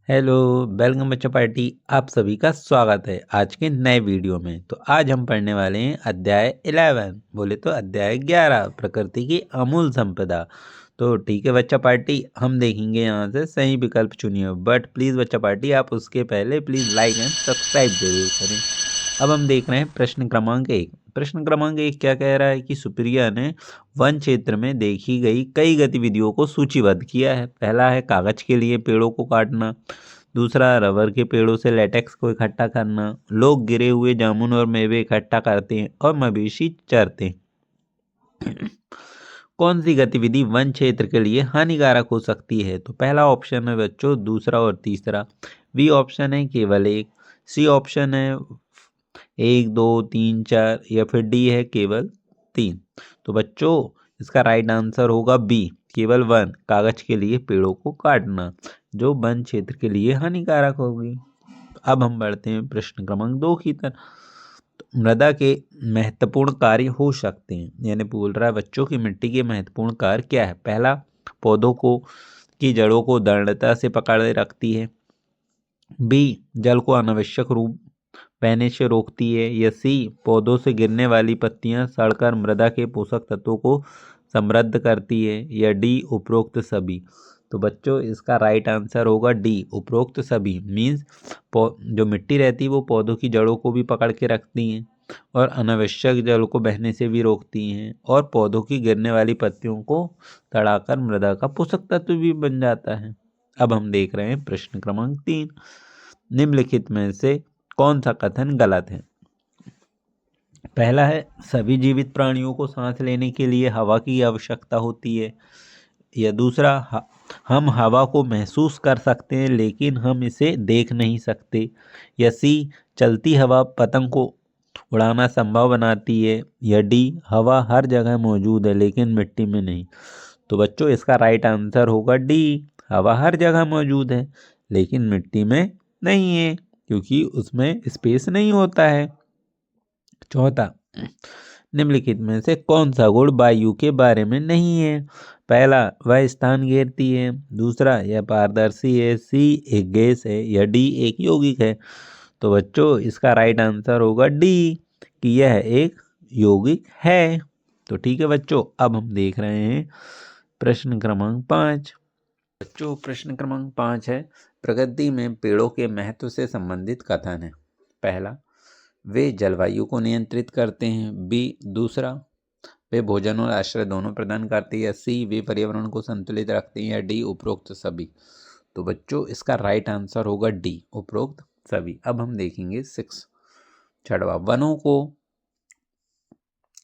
Hello, welcome बच्चों party. आप सभी का स्वागत है आज के नए वीडियो में। तो आज हम पढ़ने वाले हैं अध्याय 11, बोले तो अध्याय 11, प्रकृति की अमूल संपदा। तो ठीक है बच्चा पार्टी, हम देखेंगे यहाँ से सही विकल्प चुनिए, बट प्लीज़ बच्चा पार्टी आप उसके पहले प्लीज़ लाइक एंड सब्सक्राइब जरूर करें। अब हम देख रहे हैं प्रश्न क्रमांक 1। प्रश्न क्रमांक 1 क्या कह रहा है कि सुप्रिया ने वन क्षेत्र में देखी गई कई गतिविधियों को सूचीबद्ध किया है। पहला है कागज के लिए पेड़ों को काटना, दूसरा रबर के पेड़ों से लेटेक्स को इकट्ठा करना, लोग गिरे हुए जामुन और मेवे इकट्ठा करते हैं और मवेशी चरते हैं। कौन सी गतिविधि वन क्षेत्र के लिए हानिकारक हो सकती है? तो पहला ऑप्शन है बच्चों दूसरा और तीसरा, बी ऑप्शन है केवल एक, सी ऑप्शन है 1 2 3 4 या फिर डी है केवल 3। तो बच्चों इसका राइट आंसर होगा बी, केवल 1, कागज के लिए पेड़ों को काटना, जो वन क्षेत्र के लिए हानिकारक होगी। अब हम बढ़ते हैं प्रश्न क्रमांक 2 की तरफ। तो मृदा के महत्वपूर्ण कार्य हो सकते हैं, यानी बोल रहा है बच्चों की मिट्टी के महत्वपूर्ण कार्य क्या है। पहला, पौधों को की जड़ों को दृढ़ता से पकड़े रखती है, बी जल को अनावश्यक रूप बहने से रोकती है, या सी पौधों से गिरने वाली पत्तियां सड़कर मृदा के पोषक तत्वों को समृद्ध करती है, या डी उपरोक्त सभी। तो बच्चों इसका राइट आंसर होगा डी उपरोक्त सभी। मीन्स जो मिट्टी रहती है वो पौधों की जड़ों को भी पकड़ के रखती हैं और अनावश्यक जल को बहने से भी रोकती हैं, और पौधों की गिरने वाली पत्तियों को सड़ाकर मृदा का पोषक तत्व भी बन जाता है। अब हम देख रहे हैं प्रश्न क्रमांक 3। निम्नलिखित में से कौन सा कथन गलत है? पहला है सभी जीवित प्राणियों को सांस लेने के लिए हवा की आवश्यकता होती है, या दूसरा हम हवा को महसूस कर सकते हैं लेकिन हम इसे देख नहीं सकते, या सी चलती हवा पतंग को उड़ाना संभव बनाती है, या डी हवा हर जगह मौजूद है लेकिन मिट्टी में नहीं। तो बच्चों इसका राइट आंसर होगा डी, हवा हर जगह मौजूद है लेकिन मिट्टी में नहीं है, क्योंकि उसमें स्पेस नहीं होता है। चौथा, निम्नलिखित में से कौन सा गुण वायु के बारे में नहीं है? पहला वह स्थान घेरती है, दूसरा यह पारदर्शी है, सी एक गैस है, या डी एक यौगिक है। तो बच्चों इसका राइट आंसर होगा डी, कि यह एक यौगिक है। तो ठीक है बच्चों, अब हम देख रहे हैं प्रश्न क्रमांक 5। बच्चों प्रश्न क्रमांक 5 है प्रकृति में पेड़ों के महत्व से संबंधित कथन है। पहला, वे जलवायु को नियंत्रित करते हैं, बी दूसरा वे भोजन और आश्रय दोनों प्रदान करते हैं, या सी वे पर्यावरण को संतुलित रखते हैं, या डी उपरोक्त सभी। तो बच्चों इसका राइट आंसर होगा डी उपरोक्त सभी। अब हम देखेंगे 6 छठवा, वनों को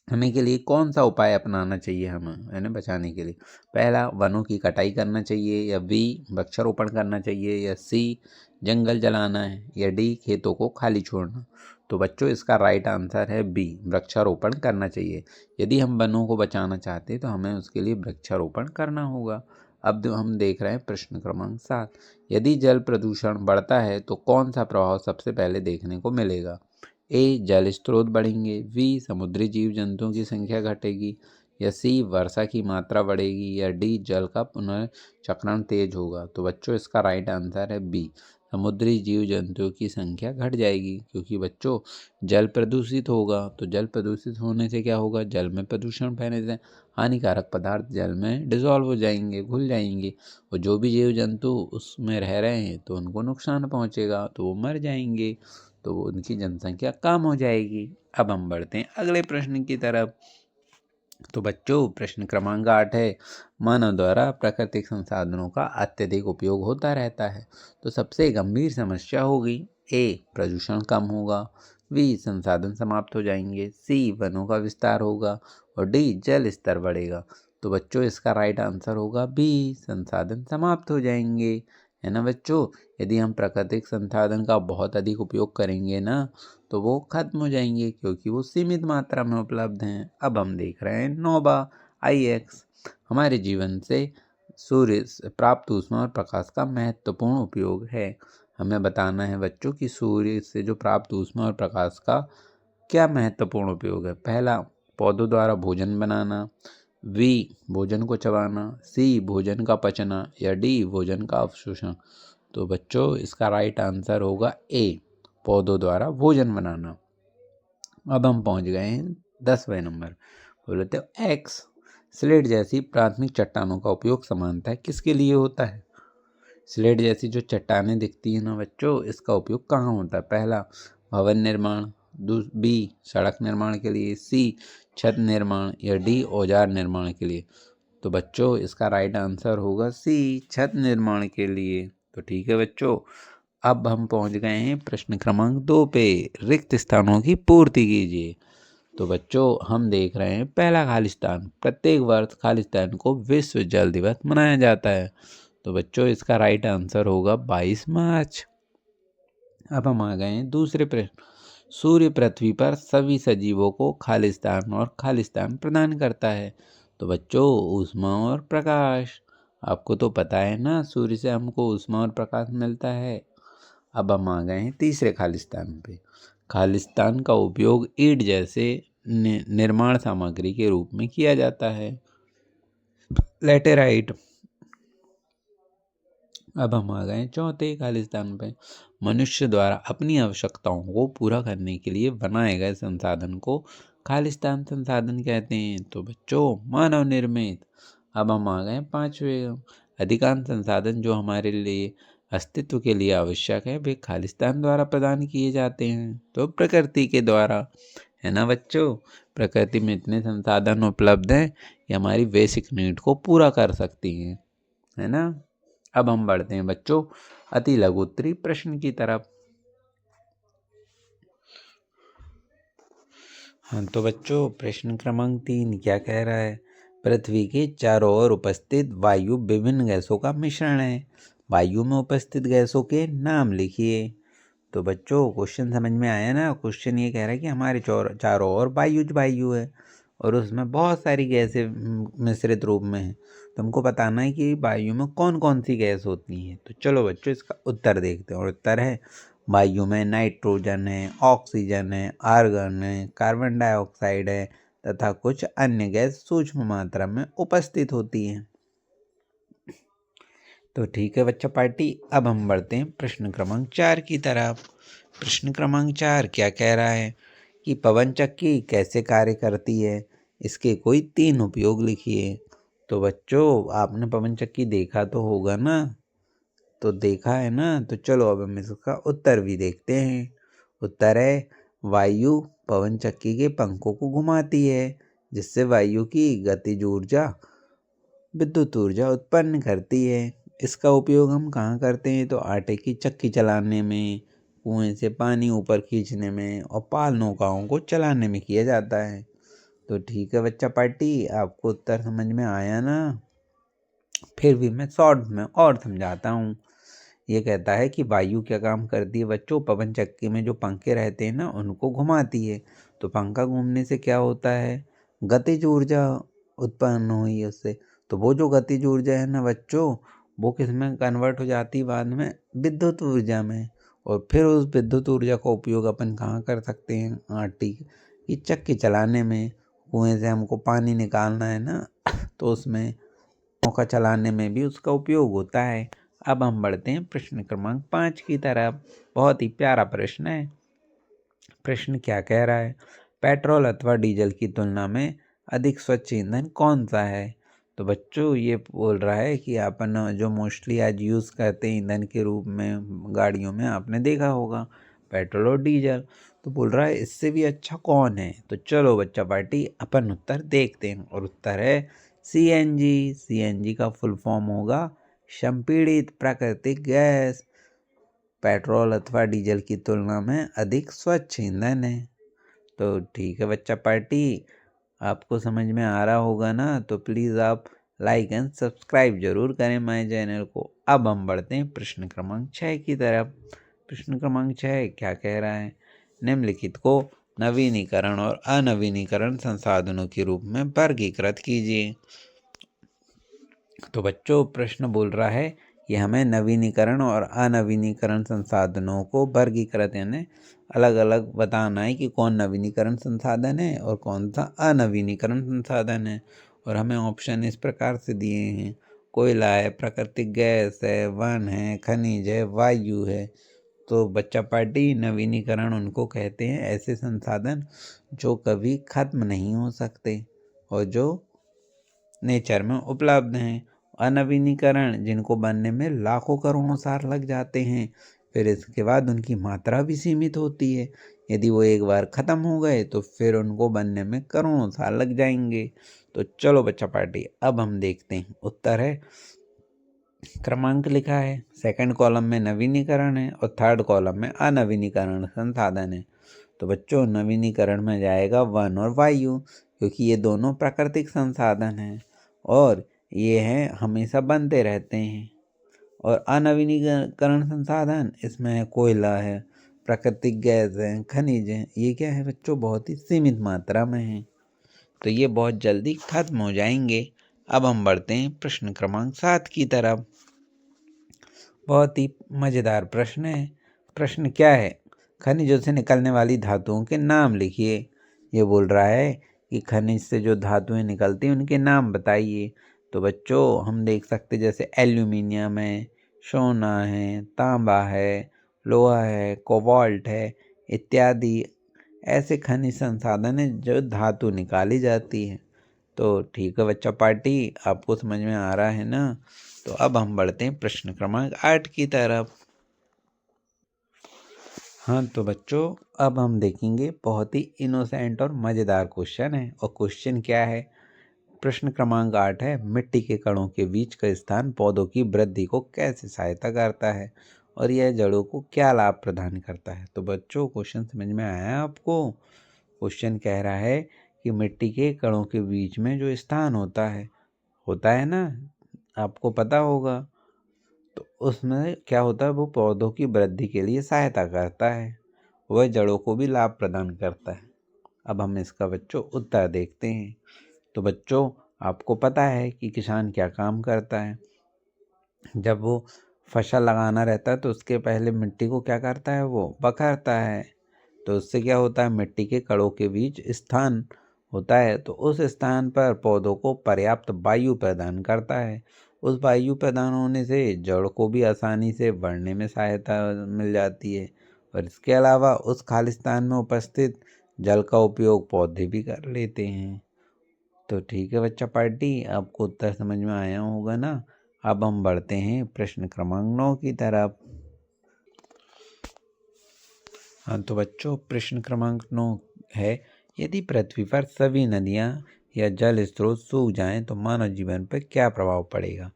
हमें के लिए कौन सा उपाय अपनाना चाहिए हमें यानी बचाने के लिए। पहला, वनों की कटाई करना चाहिए, या बी वृक्षारोपण करना चाहिए, या सी जंगल जलाना है, या डी खेतों को खाली छोड़ना। तो बच्चों इसका राइट आंसर है बी, वृक्षारोपण करना चाहिए। यदि हम वनों को बचाना चाहते हैं तो हमें उसके लिए वृक्षारोपण करना होगा। अब हम देख रहे हैं प्रश्न क्रमांक 7। यदि जल प्रदूषण बढ़ता है तो कौन सा प्रभाव सबसे पहले देखने को मिलेगा? ए जल स्रोत बढ़ेंगे, बी समुद्री जीव जंतुओं की संख्या घटेगी, या सी वर्षा की मात्रा बढ़ेगी, या डी जल का पुनर्चक्रण तेज होगा। तो बच्चों इसका राइट आंसर है बी, समुद्री जीव जंतुओं की संख्या घट जाएगी, क्योंकि बच्चों जल प्रदूषित होगा। तो जल प्रदूषित होने से क्या होगा? जल में प्रदूषण फैलने से हानिकारक पदार्थ जल में डिजॉल्व हो जाएंगे, घुल जाएंगे, और जो भी जीव जंतु उसमें रह रहे हैं तो उनको नुकसान पहुंचेगा, तो वो मर जाएंगे, तो उनकी जनसंख्या कम हो जाएगी। अब हम बढ़ते हैं अगले प्रश्न की तरफ। तो बच्चों प्रश्न क्रमांक 8 है मानव द्वारा प्राकृतिक संसाधनों का अत्यधिक उपयोग होता रहता है, तो सबसे गंभीर समस्या होगी। ए प्रदूषण कम होगा, बी संसाधन समाप्त हो जाएंगे, सी वनों का विस्तार होगा, और डी जल स्तर बढ़ेगा। तो बच्चों इसका राइट आंसर होगा बी, संसाधन समाप्त हो जाएंगे, है ना बच्चों। यदि हम प्राकृतिक संसाधन का बहुत अधिक उपयोग करेंगे ना तो वो खत्म हो जाएंगे, क्योंकि वो सीमित मात्रा में उपलब्ध हैं। अब हम देख रहे हैं 9वां IX, हमारे जीवन से सूर्य से प्राप्त ऊष्मा और प्रकाश का महत्वपूर्ण उपयोग है। हमें बताना है बच्चों कि सूर्य से जो प्राप्त ऊष्मा और प्रकाश का क्या महत्वपूर्ण उपयोग है। पहला, पौधों द्वारा भोजन बनाना, बी भोजन को चबाना, सी भोजन का पचना, या डी भोजन का अवशोषण। तो बच्चों इसका राइट आंसर होगा ए, पौधों द्वारा भोजन बनाना। अब हम पहुंच गए हैं 10वें नंबर। बोले तो एक्स, स्लेट जैसी प्राथमिक चट्टानों का उपयोग सामान्यतः किसके लिए होता है? स्लेट जैसी जो चट्टानें दिखती हैं ना बच्चों, इसका उपयोग कहाँ होता है? पहला, भवन निर्माण, बी, सड़क निर्माण के लिए, सी, छत निर्माण, या डी, औजार निर्माण के लिए। तो बच्चों इसका राइट आंसर होगा सी, छत निर्माण के लिए। तो ठीक है बच्चों, अब हम पहुंच गए हैं प्रश्न क्रमांक 2 पे, रिक्त स्थानों की पूर्ति कीजिए। तो बच्चों हम देख रहे हैं पहला खालिस्तान, प्रत्येक वर्ष खालिस्तान को विश्व जल दिवस मनाया जाता है। तो बच्चों इसका राइट आंसर होगा 22 मार्च। अब हम आ गए हैं दूसरे प्रश्न, सूर्य पृथ्वी पर सभी सजीवों को खालिस्तान और खालिस्तान प्रदान करता है। तो बच्चों ऊष्मा और प्रकाश, आपको तो पता है ना सूर्य से हमको ऊष्मा और प्रकाश मिलता है। अब हम आ गए हैं तीसरे खालिस्तान पे। खालिस्तान का उपयोग ईंट जैसे निर्माण सामग्री के रूप में किया जाता है, लैटेराइट। अब हम आ गए चौथे खालिस्तान पे। मनुष्य द्वारा अपनी आवश्यकताओं को पूरा करने के लिए बनाए गए संसाधन को खालिस्तान संसाधन कहते हैं। तो बच्चों मानव निर्मित। अब हम आ गए पांचवें, अधिकांश संसाधन जो हमारे लिए अस्तित्व के लिए आवश्यक है वे खालिस्तान द्वारा प्रदान किए जाते हैं। तो प्रकृति के द्वारा, है ना बच्चों, प्रकृति में इतने संसाधन उपलब्ध हैं कि हमारी बेसिक नीड को पूरा कर सकती हैं, है ना। अब हम बढ़ते हैं बच्चों अति लघु उत्तरीय प्रश्न की तरफ। हाँ तो बच्चों प्रश्न क्रमांक 3 क्या कह रहा है? पृथ्वी के चारों ओर उपस्थित वायु विभिन्न गैसों का मिश्रण है, वायु में उपस्थित गैसों के नाम लिखिए। तो बच्चों क्वेश्चन समझ में आया ना? क्वेश्चन ये कह रहा है कि हमारे चारों ओर वायु है और उसमें बहुत सारी गैसें मिश्रित रूप में है। तो हमको बताना है कि वायु में कौन कौन सी गैस होती हैं। तो चलो बच्चों इसका उत्तर देखते हैं। और उत्तर है, वायु में नाइट्रोजन है, ऑक्सीजन है, आर्गन है, कार्बन डाइऑक्साइड है तथा कुछ अन्य गैस सूक्ष्म मात्रा में उपस्थित होती हैं। तो ठीक है बच्चा पार्टी, अब हम बढ़ते हैं प्रश्न क्रमांक 4 की तरफ। प्रश्न क्रमांक 4 क्या कह रहा है कि पवन चक्की कैसे कार्य करती है, इसके कोई 3 उपयोग लिखिए। तो बच्चों आपने पवन चक्की देखा तो होगा ना? तो देखा है ना? तो चलो अब हम इसका उत्तर भी देखते हैं। उत्तर है, वायु पवन चक्की के पंखों को घुमाती है जिससे वायु की गतिज ऊर्जा विद्युत ऊर्जा उत्पन्न करती है। इसका उपयोग हम कहाँ करते हैं? तो आटे की चक्की चलाने में, कुएं से पानी ऊपर खींचने में और पाल नौकाओं को चलाने में किया जाता है। तो ठीक है बच्चा पार्टी, आपको उत्तर समझ में आया ना? फिर भी मैं शॉर्ट में और समझाता हूँ। ये कहता है कि वायु क्या काम करती है बच्चों? पवन चक्की में जो पंखे रहते हैं ना उनको घुमाती है। तो पंखा घूमने से क्या होता है? गतिज ऊर्जा उत्पन्न हुई है उससे। तो वो जो गतिज ऊर्जा है ना बच्चों, वो किस में कन्वर्ट हो जाती है बाद में? विद्युत ऊर्जा में। और फिर उस विद्युत ऊर्जा का उपयोग अपन कहाँ कर सकते हैं? आटे की चक्की चलाने में। कुएं से हमको पानी निकालना है ना तो उसमें नौका चलाने में भी उसका उपयोग होता है। अब हम बढ़ते हैं प्रश्न क्रमांक 5 की तरफ। बहुत ही प्यारा प्रश्न है। प्रश्न क्या कह रहा है? पेट्रोल अथवा डीजल की तुलना में अधिक स्वच्छ ईंधन कौन सा है? तो बच्चों ये बोल रहा है कि अपन जो मोस्टली आज यूज़ करते हैं ईंधन के रूप में गाड़ियों में, आपने देखा होगा पेट्रोल और डीजल। तो बोल रहा है इससे भी अच्छा कौन है? तो चलो बच्चा पार्टी अपन उत्तर देखते हैं। और उत्तर है सीएनजी। सीएनजी का फुल फॉर्म होगा संपीड़ित प्राकृतिक गैस। पेट्रोल अथवा डीजल की तुलना में अधिक स्वच्छ ईंधन है। तो ठीक है बच्चा पार्टी, आपको समझ में आ रहा होगा ना? तो प्लीज़ आप लाइक एंड सब्सक्राइब जरूर करें माय चैनल को। अब हम बढ़ते हैं प्रश्न क्रमांक 6 की तरफ। प्रश्न क्रमांक 6 क्या कह रहा है? निम्नलिखित को नवीनीकरण और अनवीनीकरण संसाधनों के रूप में वर्गीकृत कीजिए। तो बच्चों प्रश्न बोल रहा है कि हमें नवीनीकरण और अनवीनीकरण संसाधनों को वर्गीकृत यानी अलग अलग बताना है कि कौन नवीनीकरण संसाधन है और कौन सा अनवीनीकरण संसाधन है। और हमें ऑप्शन इस प्रकार से दिए हैं। कोयला है, प्राकृतिक गैस है, वन है, खनिज है, वायु है। तो बच्चा पार्टी नवीनीकरण उनको कहते हैं ऐसे संसाधन जो कभी खत्म नहीं हो सकते और जो नेचर में उपलब्ध हैं। अनवीनीकरण जिनको बनने में लाखों करोड़ों साल लग जाते हैं, फिर इसके बाद उनकी मात्रा भी सीमित होती है। यदि वो एक बार ख़त्म हो गए तो फिर उनको बनने में करोड़ों साल लग जाएंगे। तो चलो बच्चा पार्टी, अब हम देखते हैं। उत्तर है, क्रमांक लिखा है, सेकंड कॉलम में नवीनीकरण है और थर्ड कॉलम में अनवीनीकरण संसाधन है। तो बच्चों नवीनीकरण में जाएगा वन और वायु, क्योंकि ये दोनों प्राकृतिक संसाधन हैं और ये हैं हमेशा बनते रहते हैं। और अनवीनीकरण संसाधन इसमें है कोयला है, प्राकृतिक गैस है, खनिज है। ये क्या है बच्चों, बहुत ही सीमित मात्रा में है, तो ये बहुत जल्दी खत्म हो जाएंगे। अब हम बढ़ते हैं प्रश्न क्रमांक 7 की तरफ। बहुत ही मज़ेदार प्रश्न है। प्रश्न क्या है, खनिजों से निकलने वाली धातुओं के नाम लिखिए। ये बोल रहा है कि खनिज से जो धातुएं निकलती हैं उनके नाम बताइए। तो बच्चों हम देख सकते जैसे एल्यूमिनियम है, सोना है, तांबा है, लोहा है, कोबाल्ट है इत्यादि ऐसे खनिज संसाधन है जो धातु निकाली जाती है। तो ठीक है बच्चा पार्टी, आपको समझ में आ रहा है ना। तो अब हम बढ़ते हैं प्रश्न क्रमांक 8 की तरफ। हाँ तो बच्चों अब हम देखेंगे, बहुत ही इनोसेंट और मज़ेदार क्वेश्चन है। और क्वेश्चन क्या है, प्रश्न क्रमांक 8 है, मिट्टी के कणों के बीच का स्थान पौधों की वृद्धि को कैसे सहायता करता है और यह जड़ों को क्या लाभ प्रदान करता है। तो बच्चों क्वेश्चन समझ में आया आपको। क्वेश्चन कह रहा है कि मिट्टी के कणों के बीच में जो स्थान होता है ना, आपको पता होगा। तो उसमें क्या होता है, वो पौधों की वृद्धि के लिए सहायता करता है, वह जड़ों को भी लाभ प्रदान करता है। अब हम इसका बच्चों उत्तर देखते हैं। तो बच्चों आपको पता है कि किसान क्या काम करता है। जब वो फसल लगाना रहता है तो उसके पहले मिट्टी को क्या करता है, वो बखरता है। तो उससे क्या होता है, मिट्टी के कणों के बीच स्थान होता है, तो उस स्थान पर पौधों को पर्याप्त वायु प्रदान करता है। उस वायु प्रदान होने से जड़ को भी आसानी से बढ़ने में सहायता मिल जाती है। और इसके अलावा उस खालिस्तान में उपस्थित जल का उपयोग पौधे भी कर लेते हैं। तो ठीक है बच्चा पार्टी, आपको उत्तर समझ में आया होगा ना। अब हम बढ़ते हैं प्रश्न क्रमांक 9 की तरफ। हाँ तो बच्चों प्रश्न क्रमांक 9 है, यदि पृथ्वी पर सभी नदियाँ या जल स्रोत सूख जाएं तो मानव जीवन पर क्या प्रभाव पड़ेगा।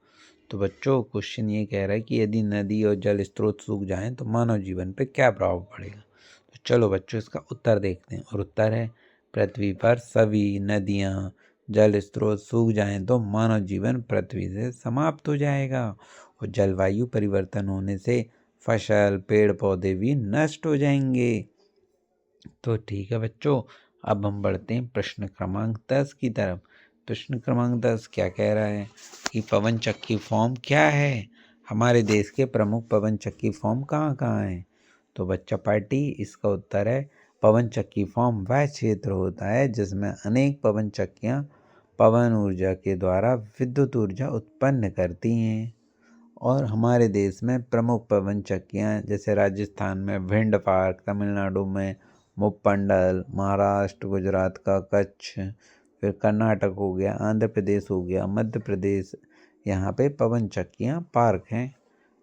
तो बच्चों क्वेश्चन ये कह रहा है कि यदि नदी और जल स्रोत सूख जाएं तो मानव जीवन पर क्या प्रभाव पड़ेगा। तो चलो बच्चों इसका उत्तर देखते हैं। और उत्तर है, पृथ्वी पर सभी नदियाँ जल स्रोत सूख जाएं तो मानव जीवन पृथ्वी से समाप्त हो जाएगा और जलवायु परिवर्तन होने से फसल पेड़ पौधे भी नष्ट हो जाएंगे। तो ठीक है बच्चों, अब हम बढ़ते हैं प्रश्न क्रमांक 10 की तरफ। प्रश्न क्रमांक 10 क्या कह रहा है कि पवन चक्की फॉर्म क्या है। हमारे देश के प्रमुख पवन चक्की फॉर्म कहाँ कहाँ हैं। तो बच्चा पार्टी इसका उत्तर है, पवन चक्की फॉर्म वह क्षेत्र होता है जिसमें अनेक पवन चक्कियाँ पवन ऊर्जा के द्वारा विद्युत ऊर्जा उत्पन्न करती हैं। और हमारे देश में प्रमुख पवन चक्कियाँ जैसे राजस्थान में भिंड पार्क, तमिलनाडु में मुप्पंडल, महाराष्ट्र गुजरात का कच्छ, फिर कर्नाटक हो गया, आंध्र प्रदेश हो गया, मध्य प्रदेश, यहाँ पे पवन चक्कियाँ पार्क हैं।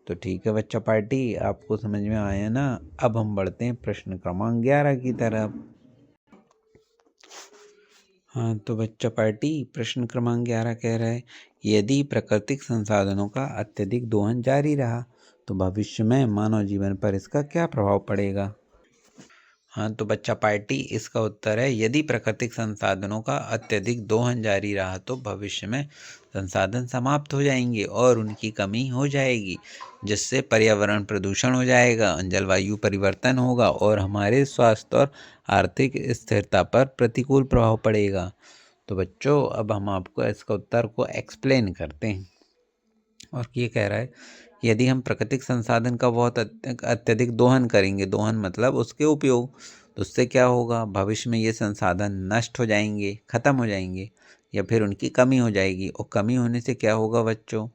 तो ठीक है बच्चा पार्टी, आपको समझ में आया ना। अब हम बढ़ते हैं प्रश्न क्रमांक 11 की तरफ। हाँ तो बच्चा पार्टी प्रश्न क्रमांक 11 कह रहा है, यदि प्राकृतिक संसाधनों का अत्यधिक दोहन जारी रहा तो भविष्य में मानव जीवन पर इसका क्या प्रभाव पड़ेगा। हाँ तो बच्चा पार्टी इसका उत्तर है, यदि प्राकृतिक संसाधनों का अत्यधिक दोहन जारी रहा तो भविष्य में संसाधन समाप्त हो जाएंगे और उनकी कमी हो जाएगी, जिससे पर्यावरण प्रदूषण हो जाएगा, जलवायु परिवर्तन होगा और हमारे स्वास्थ्य और आर्थिक स्थिरता पर प्रतिकूल प्रभाव पड़ेगा। तो बच्चों अब हम आपको इसका उत्तर को एक्सप्लेन करते हैं। और ये कह रहा है, यदि हम प्राकृतिक संसाधन का बहुत अत्यधिक दोहन करेंगे, दोहन मतलब उसके उपयोग, तो उससे क्या होगा, भविष्य में ये संसाधन नष्ट हो जाएंगे, ख़त्म हो जाएंगे या फिर उनकी कमी हो जाएगी। और कमी होने से क्या होगा बच्चों,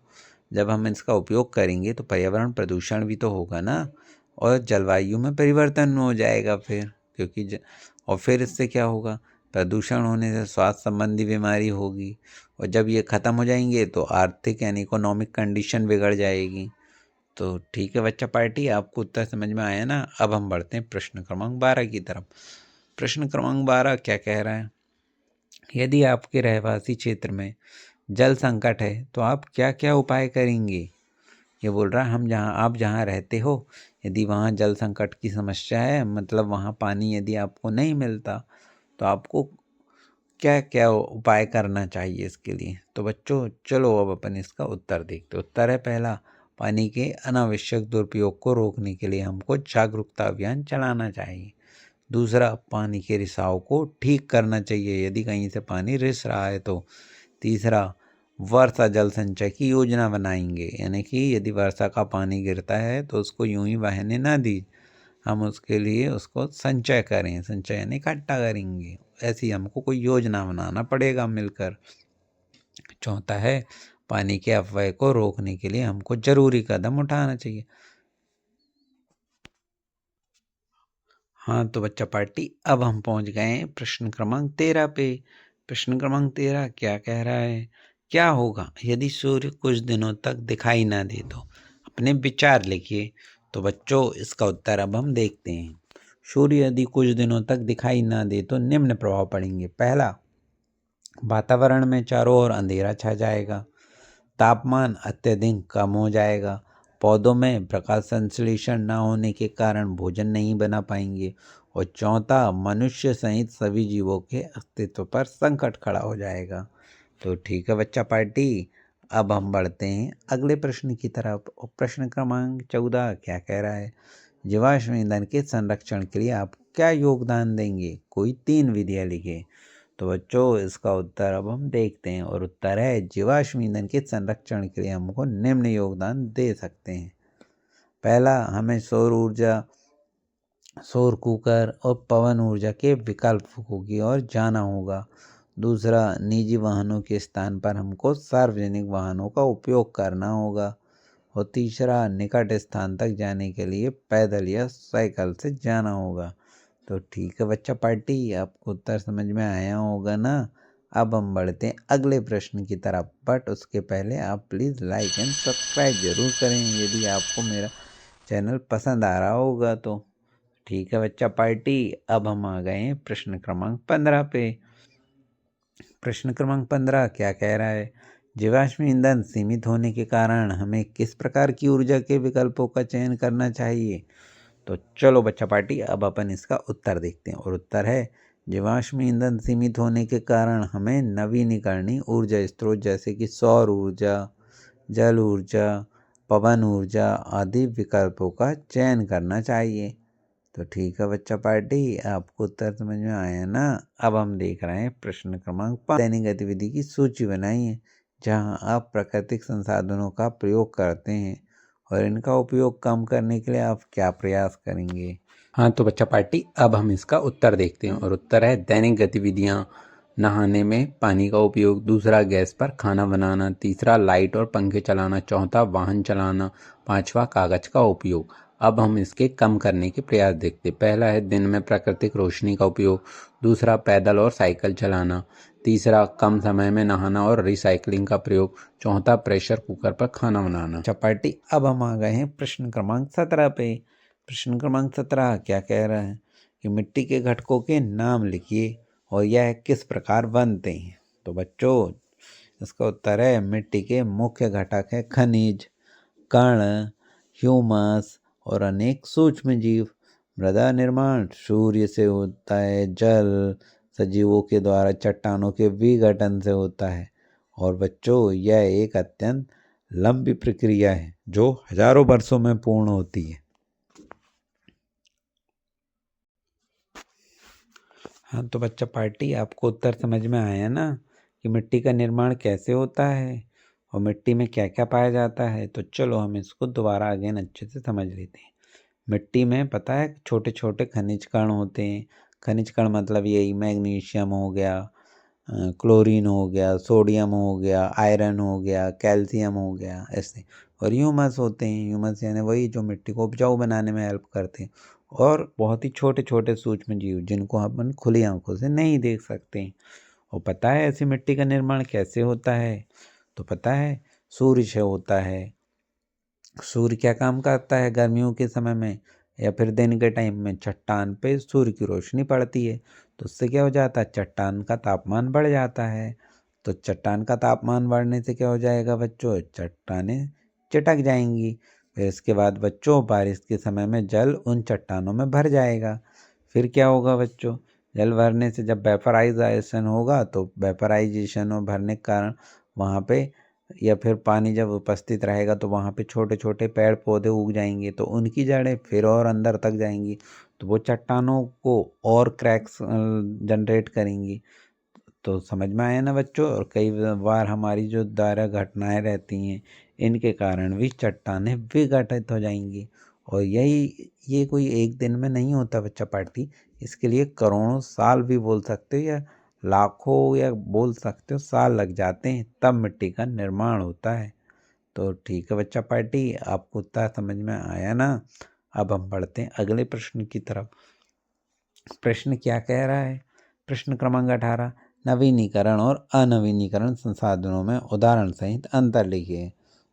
जब हम इसका उपयोग करेंगे तो पर्यावरण प्रदूषण भी तो होगा ना, और जलवायु में परिवर्तन हो जाएगा फिर, क्योंकि और फिर इससे क्या होगा, प्रदूषण होने से स्वास्थ्य संबंधी बीमारी होगी, और जब ये ख़त्म हो जाएंगे तो आर्थिक यानी इकोनॉमिक कंडीशन बिगड़ जाएगी। तो ठीक है बच्चा पार्टी, आपको उत्तर समझ में आया ना। अब हम बढ़ते हैं प्रश्न क्रमांक 12 की तरफ। प्रश्न क्रमांक 12 क्या कह रहा है, यदि आपके रहवासी क्षेत्र में जल संकट है तो आप क्या क्या उपाय करेंगे। ये बोल रहा है आप जहाँ रहते हो, यदि वहाँ जल संकट की समस्या है, मतलब वहाँ पानी यदि आपको नहीं मिलता, तो आपको क्या क्या उपाय करना चाहिए इसके लिए। तो बच्चों चलो अब अपन इसका उत्तर देखते। उत्तर है पहला, पानी के अनावश्यक दुरुपयोग को रोकने के लिए हमको जागरूकता अभियान चलाना चाहिए। दूसरा, पानी के रिसाव को ठीक करना चाहिए यदि कहीं से पानी रिस रहा है तो। तीसरा, वर्षा जल संचय की योजना बनाएंगे, यानी कि यदि वर्षा का पानी गिरता है तो उसको यूं ही बहने ना दी, हम उसके लिए उसको संचय करें, संचय यानी इकट्ठा करेंगे। ऐसी हमको कोई योजना बनाना पड़ेगा मिलकर। चौथा है, पानी के अपव्यय को रोकने के लिए हमको जरूरी कदम उठाना चाहिए। हाँ तो बच्चा पार्टी, अब हम पहुंच गए हैं प्रश्न क्रमांक 13 पे। प्रश्न क्रमांक 13 क्या कह रहा है, क्या होगा यदि सूर्य कुछ दिनों तक दिखाई ना दे तो। अपने विचार लिखिए। तो बच्चों इसका उत्तर अब हम देखते हैं। सूर्य यदि कुछ दिनों तक दिखाई ना दे तो निम्न प्रभाव पड़ेंगे। पहला, वातावरण में चारों ओर अंधेरा छा जाएगा, तापमान अत्यधिक कम हो जाएगा, पौधों में प्रकाश संश्लेषण न होने के कारण भोजन नहीं बना पाएंगे, और चौथा, मनुष्य सहित सभी जीवों के अस्तित्व पर संकट खड़ा हो जाएगा। तो ठीक है बच्चा पार्टी, अब हम बढ़ते हैं अगले प्रश्न की तरफ। और प्रश्न क्रमांक 14 क्या कह रहा है, जीवाश्म ईंधन के संरक्षण के लिए आप क्या योगदान देंगे। कोई 3 विधियां लिखे। तो बच्चों इसका उत्तर अब हम देखते हैं, और उत्तर है जीवाश्म ईंधन के संरक्षण के लिए हमको निम्न योगदान दे सकते हैं। पहला, हमें सौर ऊर्जा, सौर कुकर और पवन ऊर्जा के विकल्पों की ओर जाना होगा। दूसरा, निजी वाहनों के स्थान पर हमको सार्वजनिक वाहनों का उपयोग करना होगा। और तीसरा, निकट स्थान तक जाने के लिए पैदल या साइकिल से जाना होगा। तो ठीक है बच्चा पार्टी, आपको उत्तर समझ में आया होगा ना। अब हम बढ़ते हैं अगले प्रश्न की तरफ, बट उसके पहले आप प्लीज़ लाइक एंड सब्सक्राइब जरूर करें यदि आपको मेरा चैनल पसंद आ रहा होगा तो। ठीक है बच्चा पार्टी, अब हम आ गए हैं प्रश्न क्रमांक 15 पे। प्रश्न क्रमांक 15 क्या कह रहा है, जीवाश्म ईंधन सीमित होने के कारण हमें किस प्रकार की ऊर्जा के विकल्पों का चयन करना चाहिए। तो चलो बच्चा पार्टी, अब अपन इसका उत्तर देखते हैं। और उत्तर है, जीवाश्म ईंधन सीमित होने के कारण हमें नवीनीकरणीय ऊर्जा स्रोत जैसे कि सौर ऊर्जा, जल ऊर्जा, पवन ऊर्जा आदि विकल्पों का चयन करना चाहिए। तो ठीक है बच्चा पार्टी, आपको उत्तर समझ में आया ना। अब हम देख रहे हैं प्रश्न क्रमांक 5। दैनिक गतिविधि की सूची बनाइए जहां आप प्राकृतिक संसाधनों का प्रयोग करते हैं, और इनका उपयोग कम करने के लिए आप क्या प्रयास करेंगे। हाँ तो बच्चा पार्टी, अब हम इसका उत्तर देखते हैं। और उत्तर है, दैनिक गतिविधियाँ, नहाने में पानी का उपयोग, दूसरा गैस पर खाना बनाना, तीसरा लाइट और पंखे चलाना, चौथा वाहन चलाना, पांचवा कागज का उपयोग। अब हम इसके कम करने के प्रयास देखते। पहला है दिन में प्राकृतिक रोशनी का उपयोग, दूसरा पैदल और साइकिल चलाना, तीसरा कम समय में नहाना और रिसाइकलिंग का प्रयोग, चौथा प्रेशर कुकर पर खाना बनाना। चपाटी, अब हम आ गए हैं प्रश्न क्रमांक 17 पे। प्रश्न क्रमांक 17 क्या कह रहा है कि मिट्टी के घटकों के नाम लिखिए और यह किस प्रकार बनते हैं। तो बच्चों इसका उत्तर है, मिट्टी के मुख्य घटक है खनिज, कण, ह्यूमस और अनेक सूक्ष्म जीव। मृदा निर्माण सूर्य से होता है, जल सजीवों के द्वारा चट्टानों के विघटन से होता है। और बच्चों यह एक अत्यंत लंबी प्रक्रिया है जो हजारों वर्षों में पूर्ण होती है। हाँ तो बच्चा पार्टी, आपको उत्तर समझ में आया ना कि मिट्टी का निर्माण कैसे होता है और मिट्टी में क्या क्या पाया जाता है। तो चलो हम इसको दोबारा अगेन अच्छे से समझ लेते हैं। मिट्टी में पता है छोटे छोटे खनिज कण होते हैं। खनिज कण मतलब यही मैग्नीशियम हो गया, क्लोरीन हो गया, सोडियम हो गया, आयरन हो गया, कैल्शियम हो गया, ऐसे। और ह्यूमस होते हैं, ह्यूमस यानी वही जो मिट्टी को उपजाऊ बनाने में हेल्प करते हैं। और बहुत ही छोटे छोटे सूक्ष्म जीव जिनको अपन खुली आंखों से नहीं देख सकते हैं। और पता है ऐसी मिट्टी का निर्माण कैसे होता है? तो पता है, सूर्य से होता है। सूर्य क्या काम करता है गर्मियों के समय में या फिर दिन के टाइम में? चट्टान पे सूर्य की रोशनी पड़ती है, तो उससे क्या हो जाता है, चट्टान का तापमान बढ़ जाता है। तो चट्टान का तापमान बढ़ने से क्या हो जाएगा बच्चों, चट्टानें चटक जाएंगी। फिर इसके बाद बच्चों बारिश के समय में जल उन चट्टानों में भर जाएगा। फिर क्या होगा बच्चों, जल भरने से जब वेपराइजेशन होगा तो वेपराइजेशन और भरने के कारण वहाँ पे या फिर पानी जब उपस्थित रहेगा तो वहाँ पे छोटे छोटे पेड़ पौधे उग जाएंगे, तो उनकी जड़ें फिर और अंदर तक जाएंगी, तो वो चट्टानों को और क्रैक्स जनरेट करेंगी। तो समझ में आया ना बच्चों? और कई बार हमारी जो दायरा घटनाएं रहती हैं, इनके कारण भी चट्टानें विघटित हो जाएंगी। और ये कोई एक दिन में नहीं होता बच्चा पार्टी, इसके लिए करोड़ों साल भी बोल सकते हो या लाखों या बोल सकते हो साल लग जाते हैं, तब मिट्टी का निर्माण होता है। तो ठीक है बच्चा पार्टी, आपको उत्तर समझ में आया ना? अब हम बढ़ते हैं अगले प्रश्न की तरफ। प्रश्न क्या कह रहा है? प्रश्न क्रमांक 18, नवीनीकरण और अनवीनीकरण संसाधनों में उदाहरण सहित अंतर लिखिए।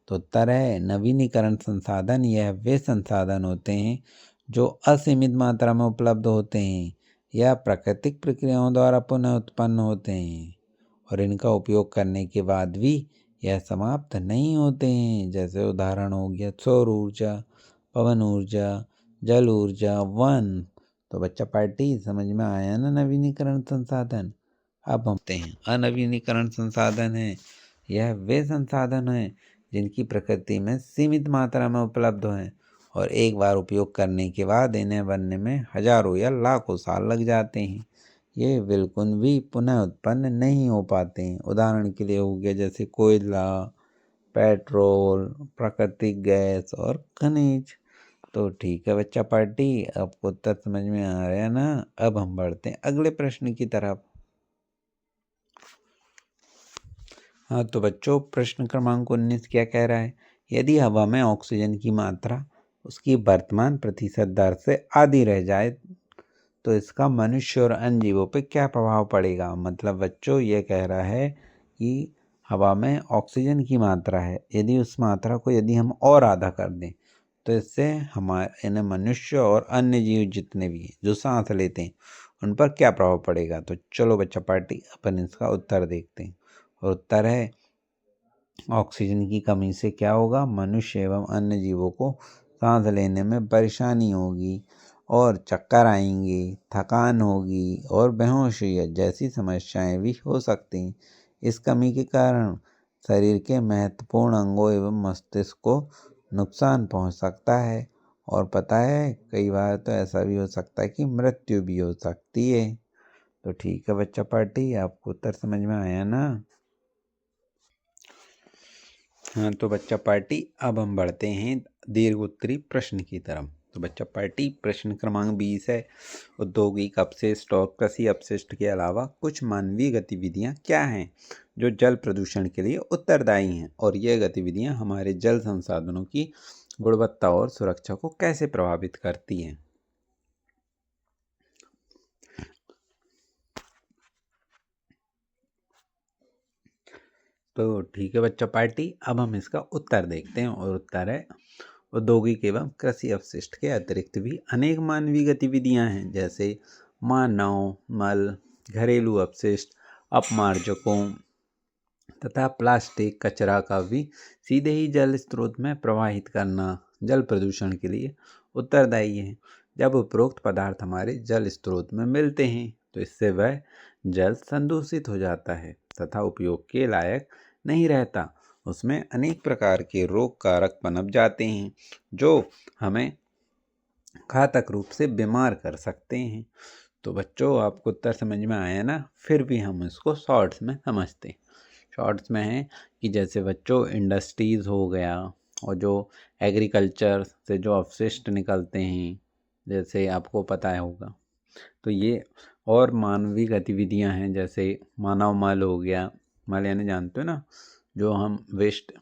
तो उत्तर है, नवीनीकरण संसाधन यह वे संसाधन होते हैं जो असीमित मात्रा में उपलब्ध होते हैं या प्राकृतिक प्रक्रियाओं द्वारा पुनः उत्पन्न होते हैं और इनका उपयोग करने के बाद भी यह समाप्त नहीं होते हैं। जैसे उदाहरण हो गया सौर ऊर्जा, पवन ऊर्जा, जल ऊर्जा, वन। तो बच्चा पार्टी समझ में आया ना नवीनीकरण संसाधन? अब हम हैं अनवीनीकरण संसाधन है, यह वे संसाधन हैं जिनकी प्रकृति में सीमित मात्रा में उपलब्ध हैं और एक बार उपयोग करने के बाद इन्हें बनने में हजारों या लाखों साल लग जाते हैं। ये बिल्कुल भी पुनः उत्पन्न नहीं हो पाते हैं। उदाहरण के लिए हो गया जैसे कोयला, पेट्रोल, प्राकृतिक गैस और खनिज। तो ठीक है बच्चा पार्टी, आपको उत्तर समझ में आ रहा है ना? अब हम बढ़ते हैं अगले प्रश्न की तरफ। हाँ तो बच्चों, प्रश्न क्रमांक 19 क्या कह रहा है? यदि हवा में ऑक्सीजन की मात्रा उसकी वर्तमान प्रतिशत दर से आधी रह जाए तो इसका मनुष्य और अन्य जीवों पर क्या प्रभाव पड़ेगा? मतलब बच्चों ये कह रहा है कि हवा में ऑक्सीजन की मात्रा है, यदि उस मात्रा को यदि हम और आधा कर दें तो इससे हमारे मनुष्य और अन्य जीव जितने भी हैं जो सांस लेते हैं उन पर क्या प्रभाव पड़ेगा? तो चलो बच्चा पार्टी अपन इसका उत्तर देखते हैं। और उत्तर है, ऑक्सीजन की कमी से क्या होगा, मनुष्य एवं अन्य जीवों को सांस लेने में परेशानी होगी और चक्कर आएंगे, थकान होगी और बेहोशी जैसी समस्याएं भी हो सकती हैं। इस कमी के कारण शरीर के महत्वपूर्ण अंगों एवं मस्तिष्क को नुकसान पहुंच सकता है और पता है कई बार तो ऐसा भी हो सकता है कि मृत्यु भी हो सकती है। तो ठीक है बच्चा पार्टी, आपको उत्तर समझ में आया ना? हाँ तो बच्चा पार्टी, अब हम बढ़ते हैं दीर्घ उत्तरी प्रश्न की तरफ। तो बच्चा पार्टी, प्रश्न क्रमांक 20 है, औद्योगिक अपशिष्ट और कृषि अपशिष्ट के अलावा कुछ मानवीय गतिविधियाँ क्या हैं जो जल प्रदूषण के लिए उत्तरदायी हैं और ये गतिविधियाँ हमारे जल संसाधनों की गुणवत्ता और सुरक्षा को कैसे प्रभावित करती हैं? तो ठीक है बच्चा पार्टी, अब हम इसका उत्तर देखते हैं। और उत्तर है, औद्योगिक एवं कृषि अपशिष्ट के अतिरिक्त भी अनेक मानवीय गतिविधियां हैं, जैसे मानव मल, घरेलू अपशिष्ट, अपमार्जकों तथा प्लास्टिक कचरा का भी सीधे ही जल स्रोत में प्रवाहित करना जल प्रदूषण के लिए उत्तरदायी है। जब उपरोक्त पदार्थ हमारे जल स्रोत में मिलते हैं तो इससे वह जल संदूषित हो जाता है तथा उपयोग के लायक नहीं रहता। उसमें अनेक प्रकार के रोग कारक पनप जाते हैं जो हमें घातक रूप से बीमार कर सकते हैं। तो बच्चों, आपको उत्तर समझ में आया ना? फिर भी हम इसको शॉर्ट्स में समझते हैं। शॉर्ट्स में है कि जैसे बच्चों इंडस्ट्रीज़ हो गया और जो एग्रीकल्चर से जो अपशिष्ट निकलते हैं, जैसे आपको पता होगा तो ये और मानवीय गतिविधियां हैं, जैसे मानव मल हो गया। मल यानी जानते हो ना, जो हम वेस्ट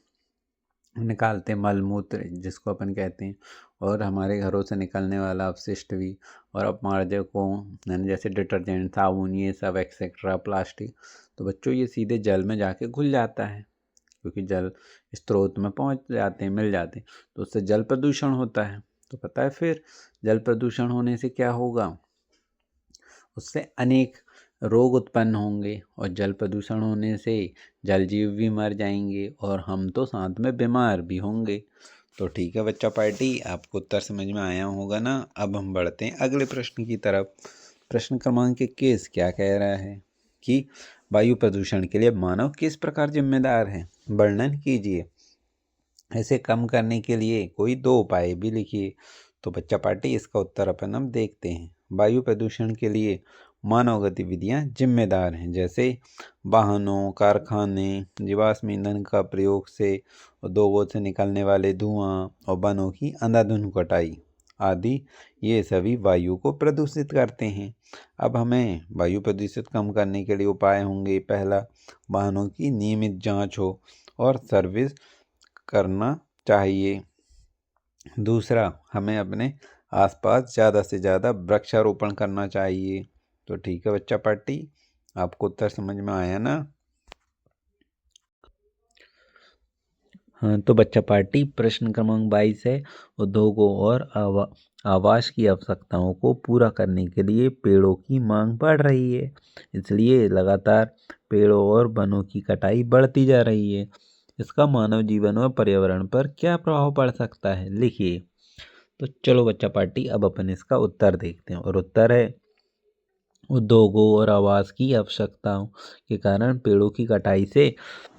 निकालते हैं, मल मूत्र जिसको अपन कहते हैं, और हमारे घरों से निकलने वाला अपशिष्ट भी, और अपमार्जकों यानी जैसे डिटर्जेंट, साबुन, ये सब एक्सेट्रा, प्लास्टिक। तो बच्चों ये सीधे जल में जाके घुल जाता है, क्योंकि जल स्रोत में पहुंच जाते हैं, मिल जाते हैं, तो उससे जल प्रदूषण होता है। तो पता है फिर जल प्रदूषण होने से क्या होगा? उससे अनेक रोग उत्पन्न होंगे, और जल प्रदूषण होने से जल जीव भी मर जाएंगे, और हम तो साथ में बीमार भी होंगे। तो ठीक है बच्चा पार्टी, आपको उत्तर समझ में आया होगा ना। अब हम बढ़ते हैं अगले प्रश्न की तरफ। प्रश्न क्रमांक 21 क्या कह रहा है कि वायु प्रदूषण के लिए मानव किस प्रकार जिम्मेदार है, वर्णन कीजिए। इसे कम करने के लिए कोई 2 उपाय भी लिखिए। तो बच्चा पार्टी इसका उत्तर अपन अब देखते हैं। वायु प्रदूषण के लिए मानव गतिविधियां जिम्मेदार हैं, जैसे वाहनों, कारखाने, जीवाश्म ईंधन का प्रयोग से उद्योगों से निकलने वाले धुआं, और वनों की अंधाधुंध कटाई आदि, ये सभी वायु को प्रदूषित करते हैं। अब हमें वायु प्रदूषित कम करने के लिए उपाय होंगे। पहला, वाहनों की नियमित जांच हो और सर्विस करना चाहिए। दूसरा, हमें अपने आसपास ज़्यादा से ज़्यादा वृक्षारोपण करना चाहिए। तो ठीक है बच्चा पार्टी, आपको उत्तर समझ में आया ना? हाँ, तो बच्चा पार्टी प्रश्न क्रमांक 22 है, उद्योगों और आवास की आवश्यकताओं को पूरा करने के लिए पेड़ों की मांग बढ़ रही है, इसलिए लगातार पेड़ों और वनों की कटाई बढ़ती जा रही है। इसका मानव जीवन और पर्यावरण पर क्या प्रभाव पड़ सकता है, लिखिए। तो चलो बच्चा पार्टी, अब अपन इसका उत्तर देखते हैं, और उत्तर है, उद्योगों और आवास की आवश्यकताओं के कारण पेड़ों की कटाई से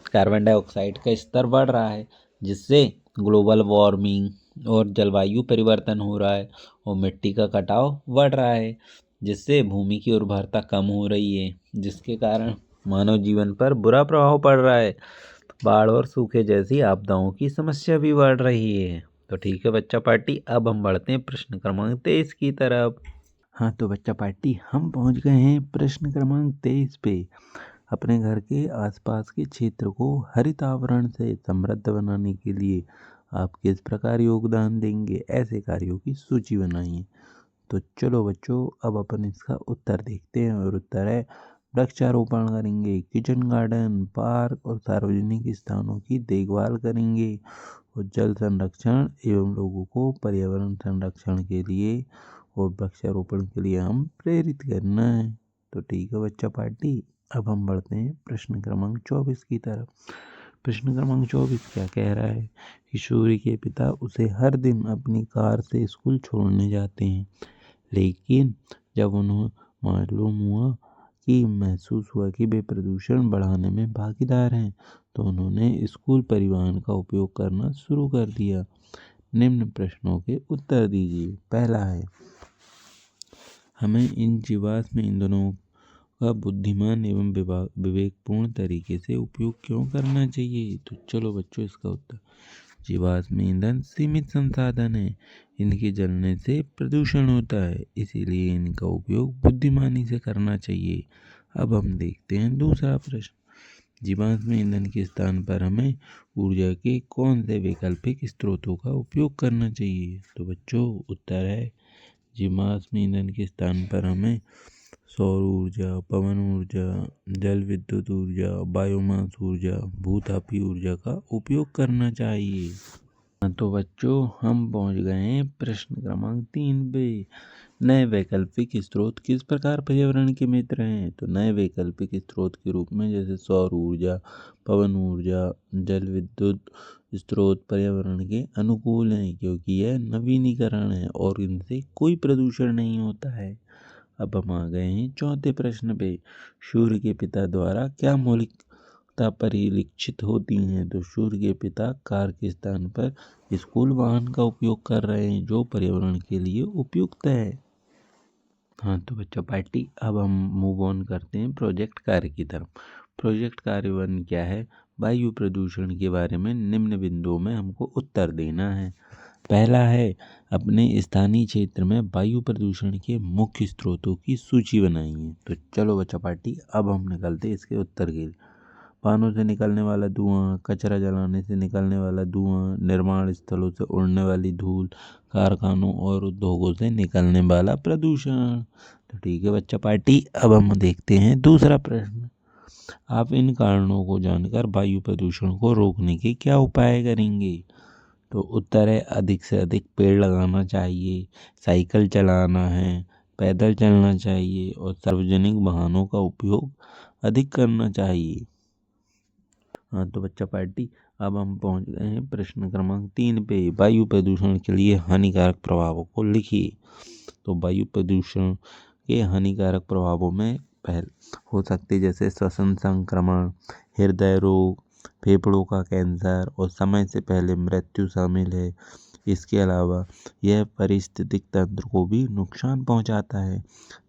कार्बन डाइऑक्साइड का स्तर बढ़ रहा है, जिससे ग्लोबल वार्मिंग और जलवायु परिवर्तन हो रहा है, और मिट्टी का कटाव बढ़ रहा है, जिससे भूमि की उर्वरता कम हो रही है, जिसके कारण मानव जीवन पर बुरा प्रभाव पड़ रहा है। बाढ़ और सूखे जैसी आपदाओं की समस्या भी बढ़ रही है। तो ठीक है बच्चा पार्टी, अब हम बढ़ते हैं प्रश्न क्रमांक 23 की तरफ। हाँ, तो बच्चा पार्टी हम पहुंच गए हैं प्रश्न क्रमांक 23 पे। अपने घर के आसपास के क्षेत्र को हरित आवरण से समृद्ध बनाने के लिए आप किस प्रकार योगदान देंगे, ऐसे कार्यों की सूची बनाइए। तो चलो बच्चों, अब अपन इसका उत्तर देखते हैं, और उत्तर है, वृक्षारोपण करेंगे, किचन गार्डन, पार्क और सार्वजनिक स्थानों की देखभाल करेंगे, और जल संरक्षण एवं लोगों को पर्यावरण संरक्षण के लिए और वृक्षारोपण के लिए हम प्रेरित करना है। तो ठीक है बच्चा पार्टी, अब हम बढ़ते हैं प्रश्न क्रमांक 24 की तरफ। प्रश्न क्रमांक 24 क्या कह रहा है कि सूर्य के पिता उसे हर दिन अपनी कार से स्कूल छोड़ने जाते हैं, लेकिन जब उन्हें मालूम हुआ कि महसूस हुआ कि वे प्रदूषण बढ़ाने में भागीदार हैं, तो उन्होंने स्कूल परिवहन का उपयोग करना शुरू कर दिया। निम्न प्रश्नों के उत्तर दीजिए। पहला है, हमें इन जीवाश्म ईंधनों का बुद्धिमान एवं विवेकपूर्ण तरीके से उपयोग क्यों करना चाहिए। तो चलो बच्चों, इसका उत्तर, जीवाश्म ईंधन सीमित संसाधन है, इनके जलने से प्रदूषण होता है, इसीलिए इनका उपयोग बुद्धिमानी से करना चाहिए। अब हम देखते हैं दूसरा प्रश्न, जीवाश्म ईंधन के स्थान पर हमें ऊर्जा के कौन से वैकल्पिक स्रोतों का उपयोग करना चाहिए। तो बच्चों, उत्तर है, जीवाश्म ईंधन के स्थान पर हमें सौर ऊर्जा, पवन ऊर्जा, जल विद्युत ऊर्जा, बायोमास ऊर्जा, भूतापीय ऊर्जा का उपयोग करना चाहिए। तो बच्चों, हम पहुंच गए हैं प्रश्न क्रमांक 3 पे। नए वैकल्पिक स्रोत किस प्रकार पर्यावरण के मित्र हैं। तो नए वैकल्पिक स्रोत के रूप में जैसे सौर ऊर्जा, पवन ऊर्जा, जल विद्युत स्रोत पर्यावरण के अनुकूल हैं, क्योंकि यह नवीनीकरण है और इनसे कोई प्रदूषण नहीं होता है। अब हम आ गए हैं चौथे प्रश्न पे, सूर्य के पिता द्वारा क्या मौलिकता परिलक्षित होती हैं। तो सूर्य के पिता कार के स्थान पर स्कूल वाहन का उपयोग कर रहे हैं, जो पर्यावरण के लिए उपयुक्त है। हाँ, तो बच्चों पार्टी, अब हम मूव ऑन करते हैं प्रोजेक्ट कार्य की तरफ। प्रोजेक्ट कार्य 1 क्या है, वायु प्रदूषण के बारे में निम्न बिंदुओं में हमको उत्तर देना है। पहला है अपने स्थानीय क्षेत्र में वायु प्रदूषण के मुख्य स्रोतों की सूची बनाइए। तो चलो बच्चा पार्टी, अब हम निकलते इसके उत्तर के लिए। वाहनों से निकलने वाला धुआं, कचरा जलाने से निकलने वाला धुआं, निर्माण स्थलों से उड़ने वाली धूल, कारखानों और उद्योगों से निकलने वाला प्रदूषण। तो ठीक है बच्चा पार्टी, अब हम देखते हैं दूसरा प्रश्न। आप इन कारणों को जानकर वायु प्रदूषण को रोकने के क्या उपाय करेंगे? तो उत्तर है अधिक से अधिक पेड़ लगाना चाहिए, साइकिल चलाना है, पैदल चलना चाहिए और सार्वजनिक वाहनों का उपयोग अधिक करना चाहिए। हाँ तो बच्चा पार्टी, अब हम पहुंच गए हैं प्रश्न क्रमांक 3 पे। वायु प्रदूषण के लिए हानिकारक प्रभावों को लिखिए। तो वायु प्रदूषण के हानिकारक प्रभावों में पहल हो सकती है जैसे श्वसन संक्रमण, हृदय रोग, फेफड़ों का कैंसर और समय से पहले मृत्यु शामिल है। इसके अलावा यह पारिस्थितिक तंत्र को भी नुकसान पहुंचाता है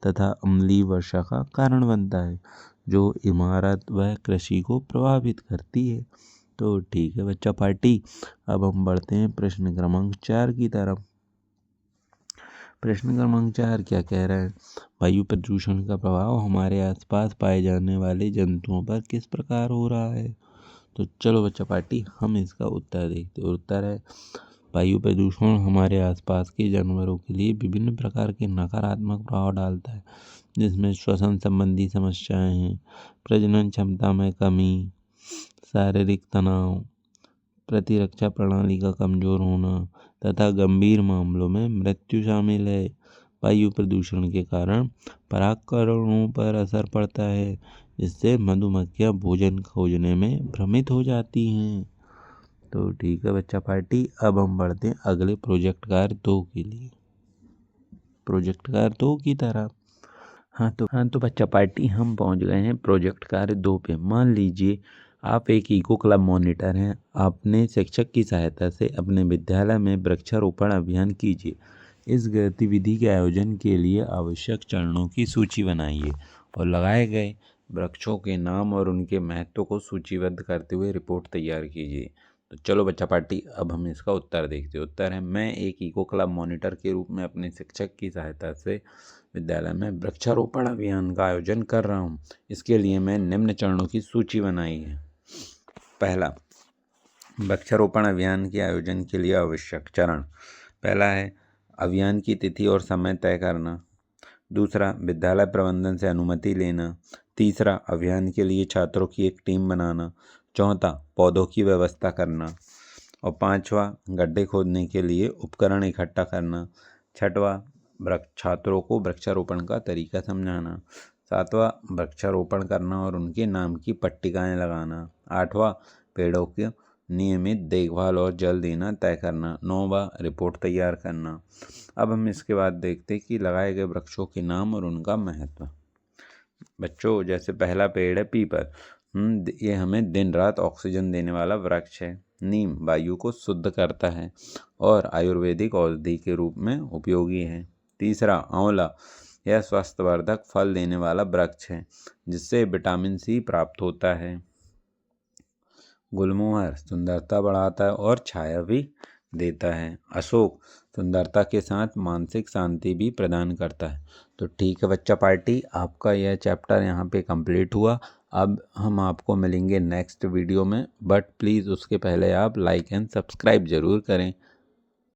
तथा अम्लीय वर्षा का कारण बनता है, जो इमारत व कृषि को प्रभावित करती है। तो ठीक है बच्चा पार्टी, अब हम बढ़ते हैं प्रश्न क्रमांक 4 की तरफ। प्रश्न क्रमांक 4 क्या कह रहा है? वायु प्रदूषण का प्रभाव हमारे आसपास पाए जाने वाले जंतुओं पर किस प्रकार हो रहा है? तो चलो बच्चा पार्टी, हम इसका उत्तर देखते हैं। उत्तर है वायु प्रदूषण हमारे आसपास के जानवरों के लिए विभिन्न प्रकार के नकारात्मक प्रभाव डालता है, जिसमें श्वसन संबंधी समस्याएं हैं, प्रजनन क्षमता में कमी, शारीरिक तनाव, प्रतिरक्षा प्रणाली का कमजोर होना तथा गंभीर मामलों में मृत्यु शामिल है। वायु प्रदूषण के कारण परागकणों पर असर पड़ता है, जिससे मधुमक्खियां भोजन खोजने में भ्रमित हो जाती हैं। तो ठीक है बच्चा पार्टी, अब हम बढ़ते हैं अगले प्रोजेक्ट कार्य 2 के लिए। प्रोजेक्ट कार्य 2 की तरफ। हाँ तो बच्चा पार्टी, हम पहुंच गए हैं प्रोजेक्ट कार्य 2 पे। मान लीजिए आप एक इको क्लब मॉनिटर हैं। आपने शिक्षक की सहायता से अपने विद्यालय में वृक्षारोपण अभियान कीजिए। इस गतिविधि के आयोजन के लिए आवश्यक चरणों की सूची बनाइए और लगाए गए वृक्षों के नाम और उनके महत्व को सूचीबद्ध करते हुए रिपोर्ट तैयार कीजिए। तो चलो बच्चा पार्टी, अब हम इसका उत्तर देखते हैं। उत्तर है मैं एक इको क्लब मॉनिटर के रूप में अपने शिक्षक की सहायता से विद्यालय में वृक्षारोपण अभियान का आयोजन कर रहा हूँ। इसके लिए मैं निम्न चरणों की सूची बनाई है। पहला, वृक्षारोपण अभियान के आयोजन के लिए आवश्यक चरण। पहला है अभियान की तिथि और समय तय करना। दूसरा, विद्यालय प्रबंधन से अनुमति लेना। तीसरा, अभियान के लिए छात्रों की एक टीम बनाना। चौथा, पौधों की व्यवस्था करना। और पांचवा, गड्ढे खोदने के लिए उपकरण इकट्ठा करना। छठवां, छात्रों को वृक्षारोपण का तरीका समझाना। सातवां, वृक्षारोपण करना और उनके नाम की पट्टिकाएं लगाना। आठवां, पेड़ों की नियमित देखभाल और जल देना तय करना। 9वां, रिपोर्ट तैयार करना। अब हम इसके बाद देखते हैं कि लगाए गए वृक्षों के नाम और उनका महत्व। बच्चों, जैसे पहला पेड़ है पीपल। ये हमें दिन रात ऑक्सीजन देने वाला वृक्ष है। नीम वायु को शुद्ध करता है और आयुर्वेदिक औषधि के रूप में उपयोगी है। तीसरा, आंवला, यह स्वास्थ्यवर्धक फल देने वाला वृक्ष है जिससे विटामिन सी प्राप्त होता है। गुलमोहर सुंदरता बढ़ाता है और छाया भी देता है। अशोक सुंदरता के साथ मानसिक शांति भी प्रदान करता है। तो ठीक है बच्चा पार्टी, आपका यह चैप्टर यहाँ पे कंप्लीट हुआ। अब हम आपको मिलेंगे नेक्स्ट वीडियो में, बट प्लीज़ उसके पहले आप लाइक एंड सब्सक्राइब ज़रूर करें।